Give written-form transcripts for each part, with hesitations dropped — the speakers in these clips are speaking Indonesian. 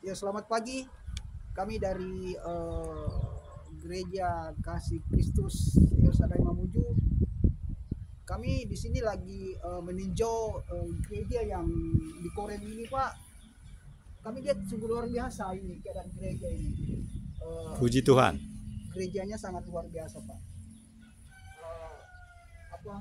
Ya, selamat pagi. Kami dari Gereja Kasih Kristus El Shaddai Mamuju. Kami di sini lagi meninjau gereja yang di Korem ini, Pak. Kami lihat sungguh luar biasa ini keadaan gereja ini. Puji Tuhan. Gerejanya sangat luar biasa, Pak. Apa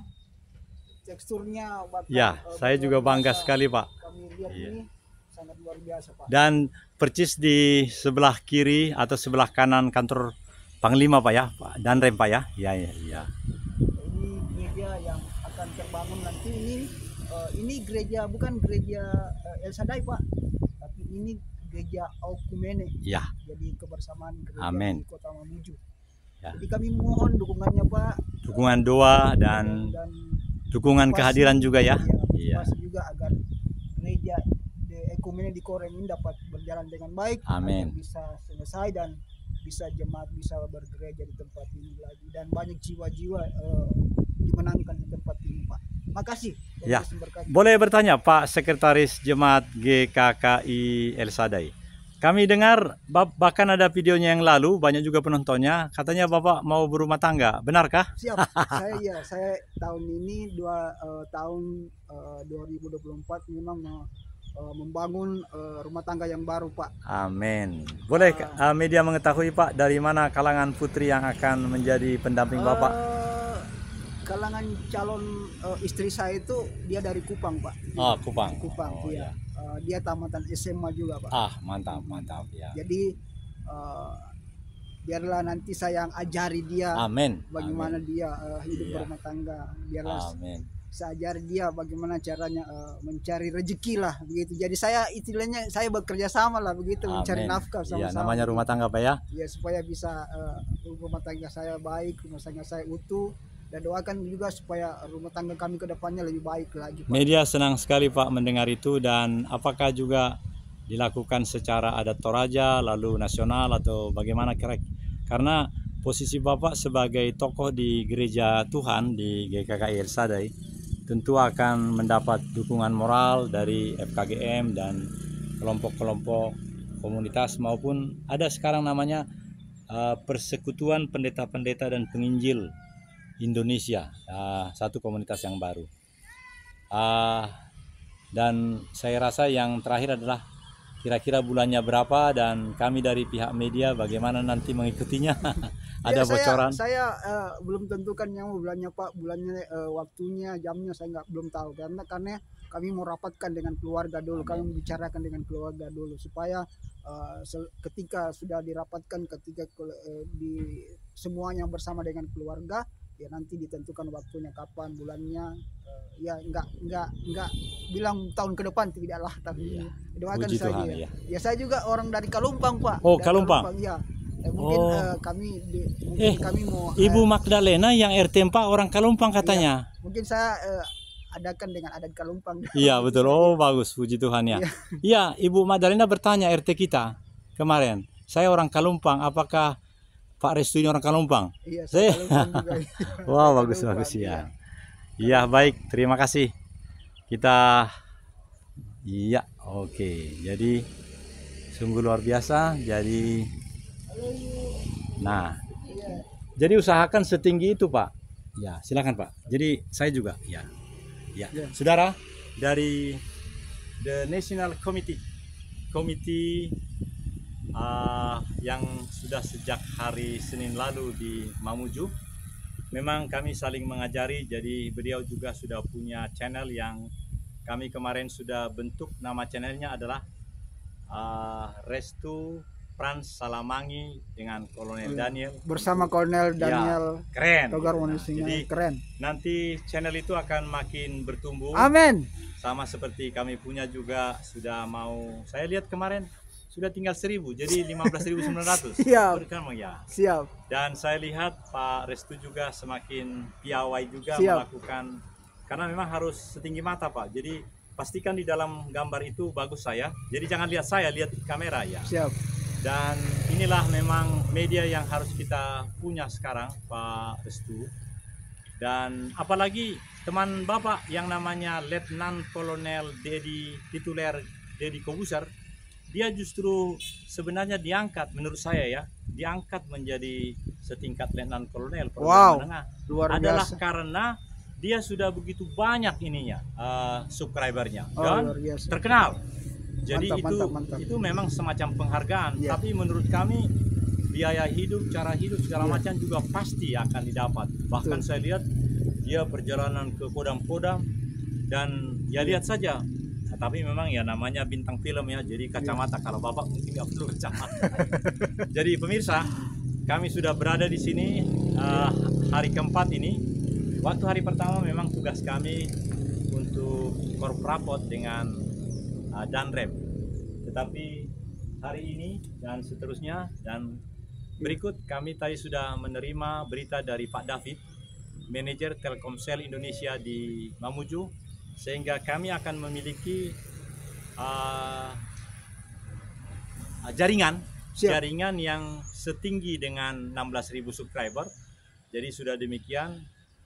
teksturnya bahkan Ya, saya juga bangga sekali, Pak. Kami lihat Iya. ini sangat luar biasa, Pak. Dan percis di sebelah kiri atau sebelah kanan kantor Panglima, Pak ya, Pak Danrem, Pak ya. Iya, iya, iya. Ini gereja yang akan terbangun nanti ini gereja bukan gereja El Shaddai, Pak, tapi ini gereja Aukumene. Ya. Jadi kebersamaan gereja Amin. di Kota Mamuju. Ya. Jadi kami mohon dukungannya, Pak. Dukungan doa dan dukungan kehadiran juga ya. Iya. Juga agar gereja di Aukumene di Korem ini dapat berjalan dengan baik. Amin. Bisa selesai dan bisa jemaat bisa bergereja di tempat ini lagi dan banyak jiwa-jiwa dimenangkan di tempat ini, Pak. Makasih. Ya. Boleh bertanya, Pak Sekretaris Jemaat GKKI El Shaddai. Kami dengar bahkan ada videonya yang lalu, banyak juga penontonnya, katanya Bapak mau berumah tangga, benarkah? Siap. saya tahun ini tahun 2024 memang membangun rumah tangga yang baru, Pak. Amin. Boleh media mengetahui, Pak, dari mana kalangan putri yang akan menjadi pendamping Bapak? Kalangan calon istri saya itu dia dari Kupang, Pak. Oh, Kupang. Kupang, oh, iya. Dia tamatan SMA juga, Pak. Ah, mantap, mantap ya. Jadi biarlah nanti saya yang ajari dia. Amin. Bagaimana Amin. dia hidup berumah tangga. Biarlah Amin. saya ajari dia bagaimana caranya mencari rezeki lah begitu. Jadi saya istilahnya saya bekerja sama lah begitu. Amin. Mencari nafkah sama-sama. Iya, namanya rumah tangga, Pak ya. Ya, supaya bisa rumah tangga saya baik, rumah tangga saya utuh. Dan doakan juga supaya rumah tangga kami ke depannya lebih baik lagi, Pak. Media senang sekali, Pak, mendengar itu. Dan apakah juga dilakukan secara adat Toraja lalu nasional atau bagaimana kira-kira? Karena posisi Bapak sebagai tokoh di gereja Tuhan di GKKI El Shaddai tentu akan mendapat dukungan moral dari FKGM dan kelompok-kelompok komunitas maupun ada sekarang namanya Persekutuan Pendeta-Pendeta dan Penginjil Indonesia, satu komunitas yang baru. Dan saya rasa yang terakhir adalah kira-kira bulannya berapa dan kami dari pihak media bagaimana nanti mengikutinya. Ada bocoran? Saya belum tentukan yang bulannya, Pak. Bulannya, waktunya, jamnya saya belum tahu karena kami mau rapatkan dengan keluarga dulu. Kami membicarakan dengan keluarga dulu supaya ketika sudah dirapatkan, ketika di semuanya bersama dengan keluarga, ya nanti ditentukan waktunya kapan, bulannya. Ya enggak bilang tahun ke depan tidaklah, tapi doakan saja. Ya saya juga orang dari Kalumpang, Pak. Oh, Kalumpang. Ya. Mungkin kami mau Ibu Magdalena yang RT 4 orang Kalumpang katanya. Ya, mungkin saya adakan dengan adat Kalumpang. Iya, betul. Oh, bagus, puji Tuhan ya. Iya, Ibu Magdalena bertanya RT kita kemarin. Saya orang Kalumpang, apakah Pak Restu ini orang Kalumpang? Iya, saya Kalumpang juga. Wow, bagus ya. Iya, baik. Terima kasih. Kita oke. Jadi sungguh luar biasa. Jadi jadi usahakan setinggi itu, Pak. Ya, silakan, Pak. Jadi saya juga ya. Saudara dari The National Committee yang sudah sejak hari Senin lalu di Mamuju. Memang kami saling mengajari, jadi beliau juga sudah punya channel yang kami kemarin sudah bentuk. Nama channelnya adalah Restu Frans Salamangi dengan Kolonel Daniel. Bersama Kolonel Daniel. Ya, keren. Togar jadi keren. Nanti channel itu akan makin bertumbuh. Amin. Sama seperti kami punya juga sudah mau. Saya lihat kemarin sudah tinggal 1000, jadi 15.900. Siap. Ya. Siap. Dan saya lihat Pak Restu juga semakin piawai juga melakukan, karena memang harus setinggi mata, Pak. Jadi pastikan di dalam gambar itu bagus saya. Jadi jangan lihat saya, lihat kamera ya. Siap. Dan inilah memang media yang harus kita punya sekarang, Pak Restu. Dan apalagi teman Bapak yang namanya Letnan Kolonel Dedi Tituler Dedi Kobuser, dia justru sebenarnya diangkat, menurut saya ya, diangkat menjadi setingkat letnan kolonel perwira Wow, menengah luar adalah biasa. karena dia sudah begitu banyak ininya, subscribernya Oh, dan luar biasa. terkenal. Jadi Mantap, mantap. itu memang semacam penghargaan. Iya. Tapi menurut kami biaya hidup, cara hidup segala Iya. macam juga pasti akan didapat. Bahkan Betul. saya lihat dia perjalanan ke kodam-kodam dan ya lihat saja. Nah, tapi memang ya namanya bintang film ya, jadi kacamata. Kalau bapak mungkin nggak perlu kacamata. Jadi pemirsa, kami sudah berada di sini hari keempat ini. Waktu hari pertama memang tugas kami untuk korprapot dengan Danrem. Tetapi hari ini dan seterusnya dan berikut kami tadi sudah menerima berita dari Pak David, manajer Telkomsel Indonesia di Mamuju, sehingga kami akan memiliki jaringan Siap. jaringan yang setinggi dengan 16.000 subscriber. Jadi sudah demikian,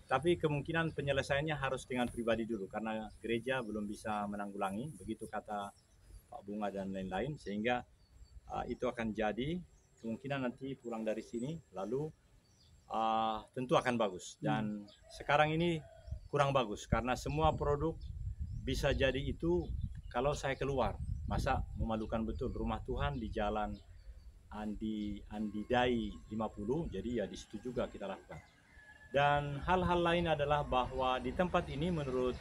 tapi kemungkinan penyelesaiannya harus dengan pribadi dulu karena gereja belum bisa menanggulangi, begitu kata Pak Bunga dan lain-lain, sehingga itu akan jadi kemungkinan nanti pulang dari sini lalu tentu akan bagus. Dan sekarang ini kurang bagus karena semua produk bisa jadi itu kalau saya keluar. Masa memalukan betul, rumah Tuhan di jalan Andi Dai 50, jadi ya di situ juga kita lakukan. Dan hal-hal lain adalah bahwa di tempat ini menurut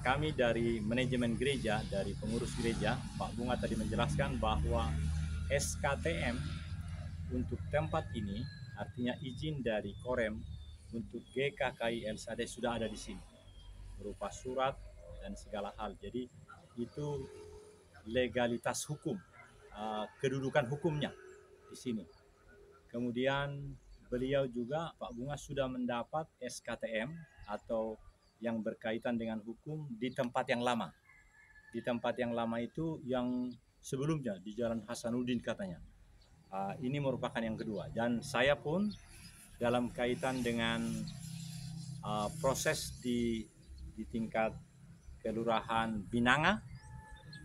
kami dari manajemen gereja, dari pengurus gereja, Pak Bunga tadi menjelaskan bahwa SKTM untuk tempat ini, artinya izin dari Korem untuk GKKI El Sadai sudah ada di sini, berupa surat dan segala hal. Jadi itu legalitas hukum, kedudukan hukumnya di sini. Kemudian beliau juga, Pak Bunga, sudah mendapat SKTM atau yang berkaitan dengan hukum di tempat yang lama. Di tempat yang lama itu yang sebelumnya di Jalan Hasanuddin katanya. Ini merupakan yang kedua. Dan saya pun dalam kaitan dengan proses di tingkat Kelurahan Binanga,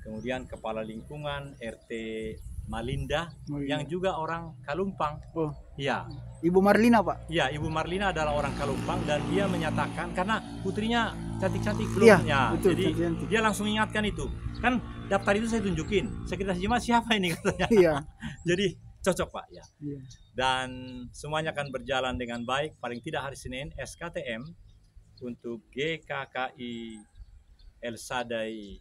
kemudian Kepala Lingkungan RT Malinda, yang juga orang Kalumpang. Oh, Iya. Ibu Marlina, Pak. Iya, Ibu Marlina adalah orang Kalumpang dan dia menyatakan karena putrinya cantik-cantik belum Iya, ya. betul, Jadi cantik-cantik. dia langsung ingatkan itu. Kan daftar itu saya tunjukin. Sekretaris jemaat siapa ini katanya. Iya. Jadi cocok, Pak, ya. Iya. Dan semuanya akan berjalan dengan baik. Paling tidak hari Senin SKTM untuk GKKI El Sadai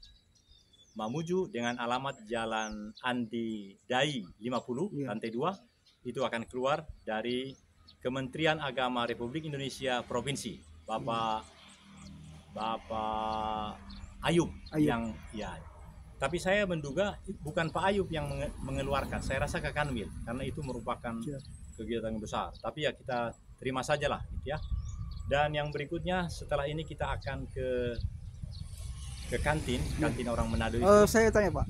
Mamuju dengan alamat Jalan Andi Dai 50, Iya. lantai 2, itu akan keluar dari Kementerian Agama Republik Indonesia Provinsi, Bapak Ayub yang ya. Tapi saya menduga bukan Pak Ayub yang mengeluarkan, saya rasa ke Kanwil karena itu merupakan kegiatan besar. Tapi ya kita terima sajalah gitu ya. Dan yang berikutnya setelah ini kita akan ke kantin orang Manado itu. Saya tanya, Pak,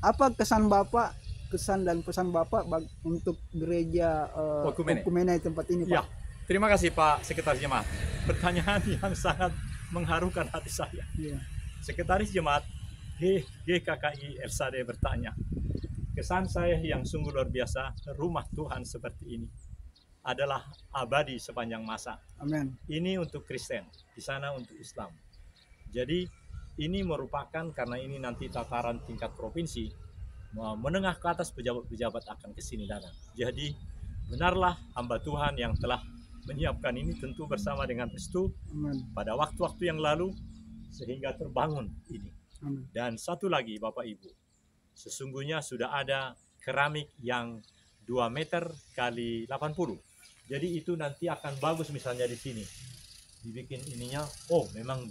apa kesan Bapak, kesan dan pesan Bapak untuk gereja Okumene tempat ini, Pak? Ya, terima kasih Pak Sekretaris Jemaat. Pertanyaan yang sangat mengharukan hati saya. Ya. Sekretaris Jemaat GKKI El Sadai bertanya, kesan saya yang sungguh luar biasa, rumah Tuhan seperti ini adalah abadi sepanjang masa. Amin. Ini untuk Kristen, di sana untuk Islam. Jadi ini merupakan karena ini nanti tataran tingkat provinsi, menengah ke atas pejabat-pejabat akan ke sini datang. Jadi benarlah hamba Tuhan yang telah menyiapkan ini tentu bersama dengan restu pada waktu-waktu yang lalu sehingga terbangun ini. Amin. Dan satu lagi Bapak Ibu, sesungguhnya sudah ada keramik yang 2 meter kali 80. Jadi itu nanti akan bagus misalnya di sini. Dibikin ininya, oh memang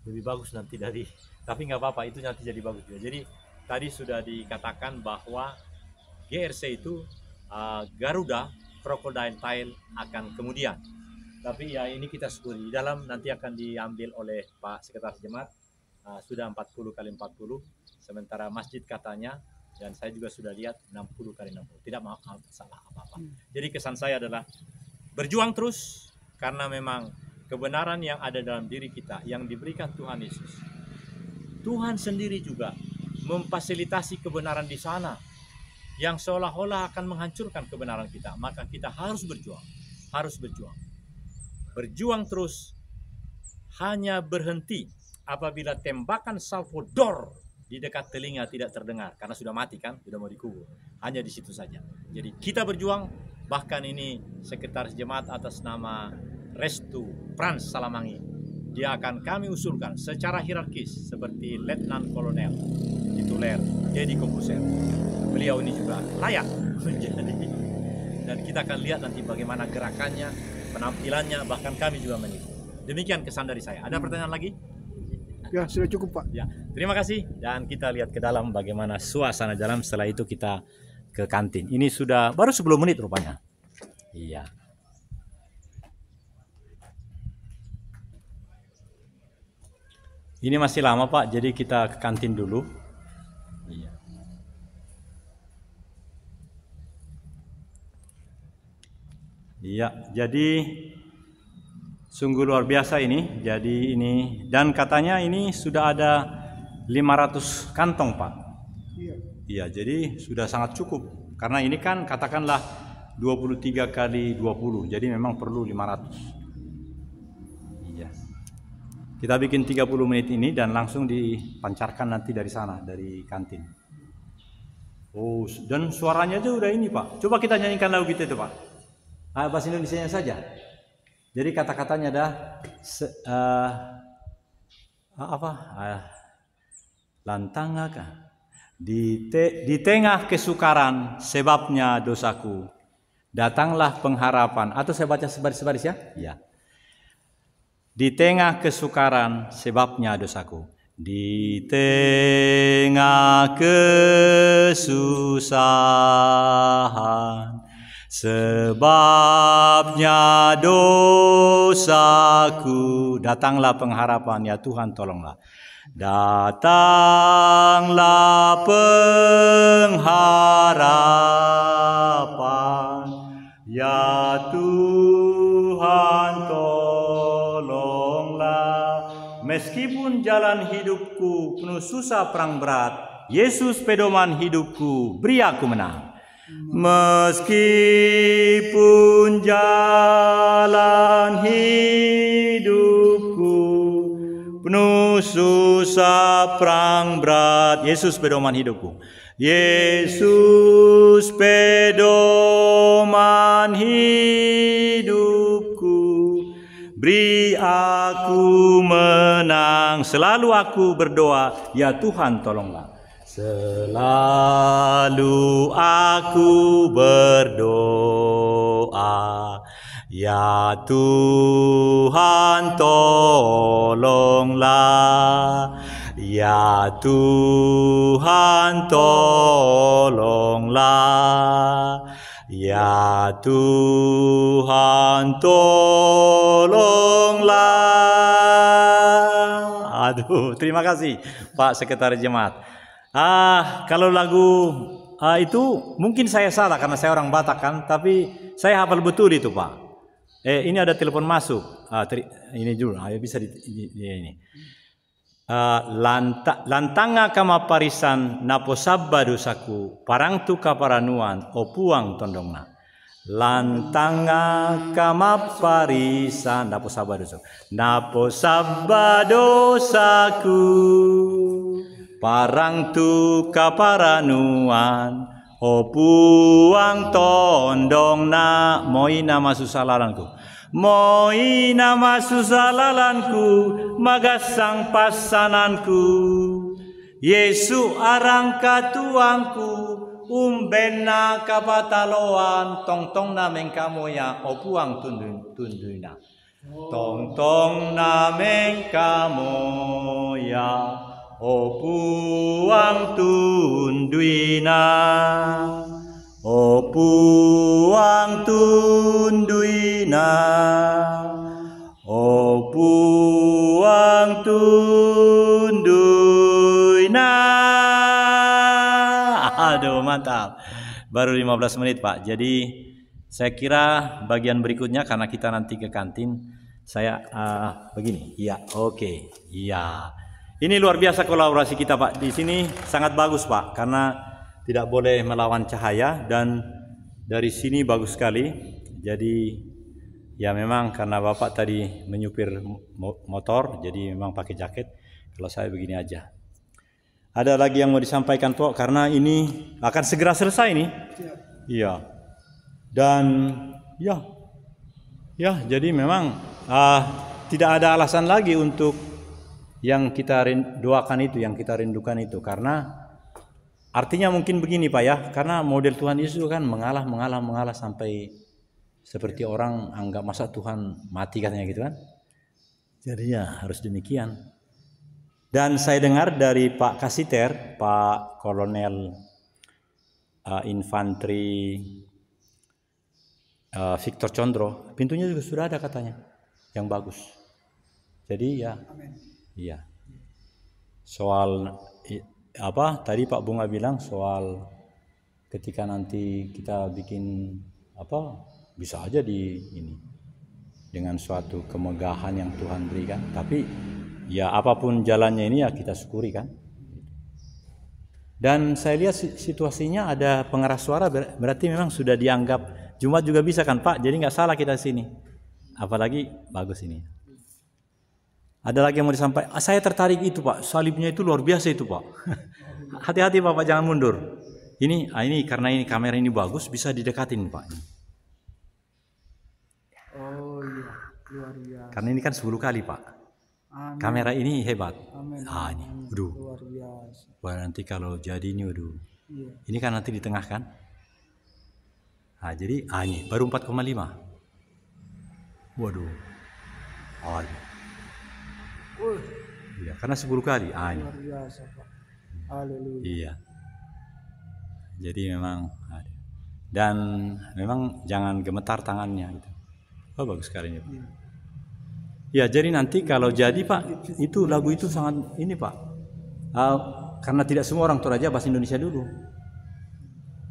lebih bagus nanti dari, tapi nggak apa-apa, itu nanti jadi bagus juga. Jadi tadi sudah dikatakan bahwa GRC itu Garuda Crocodile Tile akan kemudian. Tapi ya ini kita syukuri, di dalam nanti akan diambil oleh Pak Sekretaris Jemaat, sudah 40 kali 40, sementara masjid katanya, dan saya juga sudah lihat 60 kali 60, tidak salah apa-apa. Jadi kesan saya adalah berjuang terus karena memang kebenaran yang ada dalam diri kita yang diberikan Tuhan Yesus. Tuhan sendiri juga memfasilitasi kebenaran di sana yang seolah-olah akan menghancurkan kebenaran kita, maka kita harus berjuang. Berjuang terus. Hanya berhenti apabila tembakan Salvador di dekat telinga tidak terdengar, karena sudah mati kan, sudah mau dikubur. Hanya di situ saja. Jadi kita berjuang. Bahkan ini sekretaris jemaat atas nama Restu Frans Salamangi, dia akan kami usulkan secara hierarkis seperti Letnan Kolonel tituler Deddy Kompuser. Beliau ini juga layak menjadi, dan kita akan lihat nanti bagaimana gerakannya, penampilannya, bahkan kami juga menipu. Demikian kesan dari saya. Ada pertanyaan lagi? Ya, sudah cukup, Pak. Ya, terima kasih, dan kita lihat ke dalam bagaimana suasana dalam. Setelah itu kita ke kantin. Ini sudah baru 10 menit rupanya. Iya. Ini masih lama, Pak, jadi kita ke kantin dulu. Iya. Iya, jadi sungguh luar biasa ini. Jadi ini, dan katanya ini sudah ada 500 kantong, Pak. Iya. Iya, jadi sudah sangat cukup. Karena ini kan katakanlah 23 kali 20, jadi memang perlu 500. Iya. Kita bikin 30 menit ini dan langsung dipancarkan nanti dari sana, dari kantin. Oh, dan suaranya aja udah ini, Pak. Coba kita nyanyikan lagu kita itu, Pak. Bahasa Indonesianya saja. Jadi kata-katanya ada lantangakah di tengah kesukaran sebabnya dosaku, datanglah pengharapan. Atau saya baca sebaris-baris ya? Ya. Di tengah kesukaran sebabnya dosaku, di tengah kesusahan sebabnya dosaku, datanglah pengharapan, ya Tuhan tolonglah. Datanglah pengharapan, ya Tuhan tolonglah. Meskipun jalan hidupku penuh susah perang berat, Yesus pedoman hidupku, beri aku menang. Meskipun jalan hidupku penuh susah perang berat, Yesus pedoman hidupku. Yesus pedoman hidupku, beri aku menang. Selalu aku berdoa, ya Tuhan tolonglah. Selalu aku berdoa, ya Tuhan tolonglah, ya Tuhan tolonglah, ya Tuhan tolonglah. Aduh, terima kasih Pak Sekretaris Jemaat. Kalau lagu itu mungkin saya salah karena saya orang Batak kan, tapi saya hafal betul itu, Pak. Ini ada telepon masuk. Ini dulu, bisa ini. Lantanga kama parisan napo sabba dosaku, parang tu kaparanuan opuang tondongna. Lantanga kama parisan napo sabba dosaku, napo sabba dosaku, parang tu kaparanuan opuang tondongna. Moina masusalalanku, moina masusalalanku, magasang pasananku, Yesu arang katuangku, umbena kapataloan, tong-tong na mengkamoya opuang tunduyna, tong-tong na mengkamoya opuang tunduina, opuang tunduina, opuang tunduina. Aduh, mantap. Baru 15 menit, Pak. Jadi saya kira bagian berikutnya karena kita nanti ke kantin, saya begini. Iya, oke. Iya. Ini luar biasa kolaborasi kita Pak. Di sini sangat bagus Pak, karena tidak boleh melawan cahaya dan dari sini bagus sekali. Jadi ya memang karena Bapak tadi menyupir motor, jadi memang pakai jaket. Kalau saya begini aja. Ada lagi yang mau disampaikan Pak, karena ini akan segera selesai nih. Iya. Dan ya, jadi memang tidak ada alasan lagi untuk yang kita doakan itu, yang kita rindukan itu, karena artinya mungkin begini Pak ya, karena model Tuhan Yesus kan mengalah sampai seperti orang anggap masa Tuhan mati katanya gitu kan. Jadi ya harus demikian. Dan saya dengar dari Pak Kasiter, Pak Kolonel Infanteri Victor Condro, pintunya juga sudah ada katanya yang bagus. Jadi ya. Iya. Soal apa tadi Pak Bunga bilang soal ketika nanti kita bikin apa bisa aja di ini dengan suatu kemegahan yang Tuhan berikan, tapi ya apapun jalannya ini ya kita syukuri kan. Dan saya lihat situasinya ada pengeras suara, berarti memang sudah dianggap Jumat juga bisa kan Pak, jadi nggak salah kita sini, apalagi bagus ini. Ada lagi yang mau disampaikan? Saya tertarik itu Pak, salibnya itu luar biasa itu Pak. Hati-hati Bapak, jangan mundur. Ini karena ini kamera ini bagus, bisa didekatin Pak. Oh iya, luar biasa. Karena ini kan 10 kali Pak. Amin. Kamera ini hebat. Amin. Ini, waduh. Luar biasa. Wah, nanti kalau jadi ini, waduh. Iya. Ini kan nanti di tengah kan. Jadi ini baru 4,5. Waduh. Iya, karena 10 kali. Ini. Luar biasa Pak. Haleluya. Iya. Jadi memang ada. Dan memang jangan gemetar tangannya gitu. Oh bagus sekali ini Pak. Iya. Ya jadi nanti kalau jadi Pak, itu lagu itu sangat ini Pak. Karena tidak semua orang Toraja bahasa Indonesia dulu.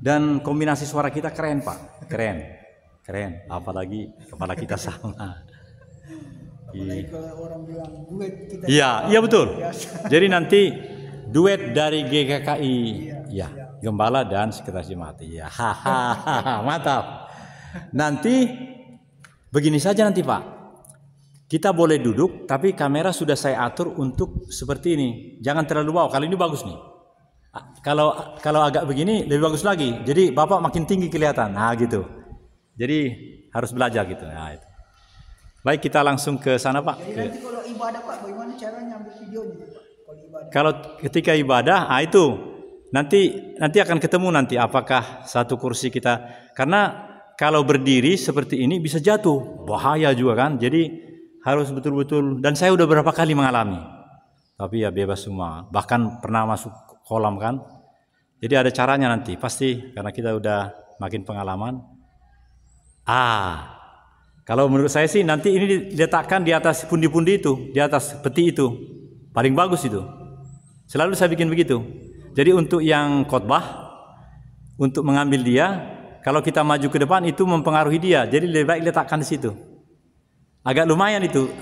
Dan kombinasi suara kita keren Pak. Keren. Apalagi kepala kita sama. Apalagi kalau orang bilang duet kita. Iya betul. Jadi nanti duet dari GKKI, ya Gembala dan Sekretaris Jemaat. Ya, mantap. Nanti begini saja nanti Pak, kita boleh duduk, tapi kamera sudah saya atur untuk seperti ini. Jangan terlalu bawah. Kalau ini bagus nih. Kalau agak begini lebih bagus lagi. Jadi Bapak makin tinggi kelihatan. Nah gitu. Jadi harus belajar gitu. Nah itu. Baik, kita langsung ke sana Pak. Jadi nanti kalau ibadah Pak, bagaimana caranya ambil videonya Pak? Kalau ketika ibadah, itu nanti akan ketemu nanti apakah satu kursi kita, karena kalau berdiri seperti ini bisa jatuh, bahaya juga kan. Jadi harus betul-betul, dan saya udah berapa kali mengalami, tapi ya bebas semua, bahkan pernah masuk kolam kan. Jadi ada caranya nanti pasti, karena kita udah makin pengalaman. Kalau menurut saya sih nanti ini diletakkan di atas pundi-pundi itu, di atas peti itu. Paling bagus itu. Selalu saya bikin begitu. Jadi untuk yang khotbah, untuk mengambil dia, kalau kita maju ke depan itu mempengaruhi dia. Jadi lebih baik letakkan di situ. Agak lumayan itu.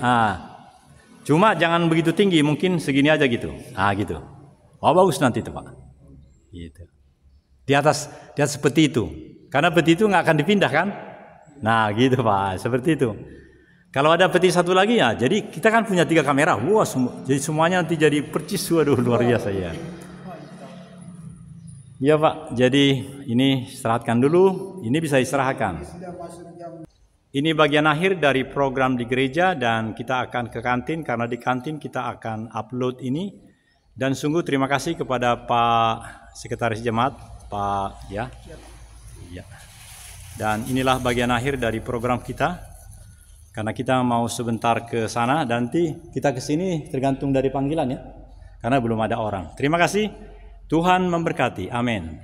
Cuma jangan begitu tinggi, mungkin segini aja gitu. Gitu. Bagus nanti itu Pak. Gitu. Di atas peti itu. Karena peti itu nggak akan dipindah kan? Nah gitu Pak, seperti itu. Kalau ada peti satu lagi ya, jadi kita kan punya 3 kamera. Wah, jadi semuanya nanti jadi percis, waduh luar biasa ya. Iya Pak, jadi ini istirahatkan dulu, ini bisa istirahatkan. Ini bagian akhir dari program di gereja dan kita akan ke kantin, karena di kantin kita akan upload ini. Dan sungguh terima kasih kepada Pak Sekretaris Jemaat, Pak ya. Dan inilah bagian akhir dari program kita. Karena kita mau sebentar ke sana, dan nanti kita ke sini tergantung dari panggilan ya. Karena belum ada orang. Terima kasih. Tuhan memberkati. Amin.